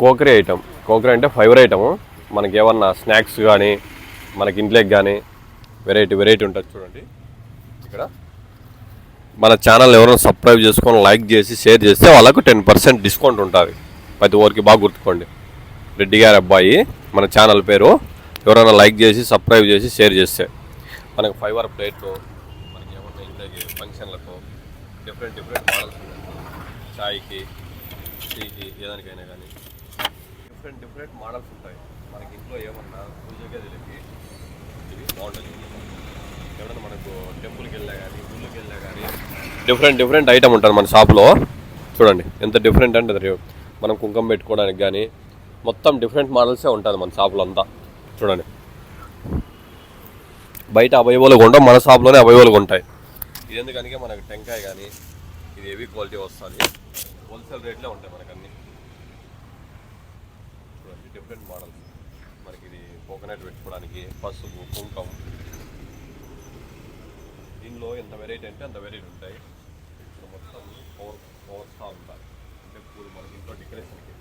కోకరీ item. కోకరీ అంటే fibre item. మనకి ఏమన్నా స్నాక్స్ కానీ మనకి ఇంట్లోకి కానీ వెరైటీ ఉంటుంది. చూడండి ఇక్కడ మన ఛానల్ ఎవరైనా సబ్స్క్రైబ్ చేసుకొని లైక్ చేసి షేర్ చేస్తే వాళ్ళకు 10% డిస్కౌంట్ ఉంటుంది. ప్రతి ఒక్కరికి బాగా గుర్తుకోండి. రెడ్డి గారి అబ్బాయి మన ఛానల్ పేరు. ఎవరైనా లైక్ చేసి సబ్స్క్రైబ్ చేసి షేర్ చేస్తే మనకు ఫైబర్ ప్లేట్లు మనకి ఏమన్నా ఇంట్లోకి ఫంక్షన్లకు డిఫరెంట్ మోడల్స్ ఉంటాయి. చాయ్కి టీకి ఏదానికైనా కానీ డిఫరెంట్ మోడల్స్ ఉంటాయి. మనకి ఇంట్లో ఏమన్నా పూజ గదిలకి ఇది బాగుంటుంది. ఎవరైనా మనకు టెంపుల్కి వెళ్ళా కానీ గుళ్ళకి వెళ్ళా కానీ డిఫరెంట్ ఐటమ్ ఉంటుంది మన షాప్లో. చూడండి ఎంత డిఫరెంట్ అంటే మనం కుంకుమ పెట్టుకోవడానికి కానీ మొత్తం డిఫరెంట్ మోడల్సే ఉంటుంది మన షాప్లో అంతా. చూడండి బయట అవైలబుల్గా ఉండవు, మన షాప్లోనే అవైలబుల్గా ఉంటాయి. ఇది ఎందుకనికే మనకు టెంకాయ కానీ ఇది హెవీ క్వాలిటీ వస్తుంది. హోల్సేల్ రేట్లే ఉంటాయి మనకు అన్నీ. చూడండి డిఫరెంట్ మోడల్స్. మనకి ఇది కోకోనట్ పెట్టుకోవడానికి పసుపు కుంకం. దీనిలో ఎంత వెరైటీ అంటే అంత వెరైటీ ఉంటాయి. మొత్తం ఫోర్ స్టార్ ఉంటాయి. అంటే పూలు మనకి ఇంట్లో డెకరేషన్కి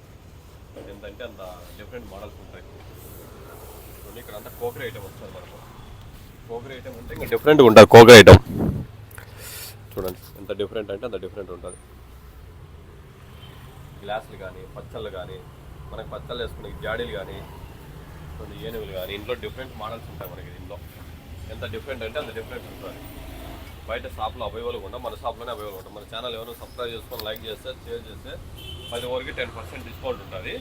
ఎంత అంటే అంత డిఫరెంట్ మోడల్స్ ఉంటాయి. చూడండి ఇక్కడ అంతా కోకరీ ఐటమ్ వస్తుంది మనకు. కోకరీ ఐటమ్ అంటే ఇంకా డిఫరెంట్గా ఉంటుంది. కోకరీ ఐటమ్ చూడండి ఎంత డిఫరెంట్ అంటే అంత డిఫరెంట్ ఉంటుంది. గ్లాసులు కానీ పచ్చళ్ళు కానీ మనకి పచ్చళ్ళు వేసుకునే జాడీలు కానీ కొన్ని ఏనుగులు కానీ ఇంట్లో డిఫరెంట్ మోడల్స్ ఉంటాయి మనకి. దీంట్లో ఎంత డిఫరెంట్ అంటే అంత డిఫరెంట్ ఉంటుంది. బయట షాప్లో అవైలబుల్గా ఉంటాం, మన షాప్లోనే అవైలబుల్ ఉంటాం. మన ఛానల్ ఎవరైనా సబ్స్క్రైబ్ చేసుకొని లైక్ చేస్తే షేర్ చేస్తే 10 వరకు 10% డిస్కౌంట్ ఉంటుంది.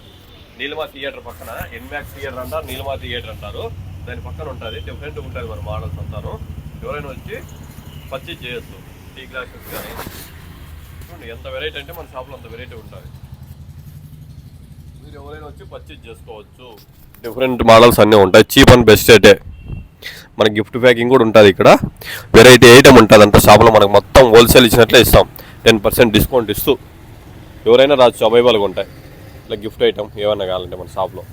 నీలిమా థియేటర్ పక్కన ఎన్మాక్స్ థియేటర్ అంటారు, నీలిమా థియేటర్ అంటారు. దాని పక్కన ఉంటుంది. డిఫరెంట్గా ఉంటుంది మన మోడల్స్ అంతాను. ఎవరైనా వచ్చి పర్చేజ్ చేయొచ్చు. టీ గ్లాసెస్ కానీ చూడండి ఎంత వెరైటీ అంటే మన షాప్లో అంత వెరైటీ ఉంటుంది. మీరు ఎవరైనా వచ్చి పర్చేజ్ చేసుకోవచ్చు. డిఫరెంట్ మోడల్స్ అన్నీ ఉంటాయి. చీప్ అండ్ బెస్ట్ రేటే. మన గిఫ్ట్ ప్యాకింగ్ కూడా ఉంటుంది. ఇక్కడ వెరైటీ ఐటమ్ ఉంటుంది అంత షాప్లో. మనకు మొత్తం హోల్సేల్ ఇచ్చినట్లే ఇస్తాం. 10% డిస్కౌంట్ ఇస్తూ ఎవరైనా రావచ్చు. అవైలబుల్గా ఉంటాయి. ఇట్లా గిఫ్ట్ ఐటమ్ ఏమన్నా కావాలంటే మన షాప్లో.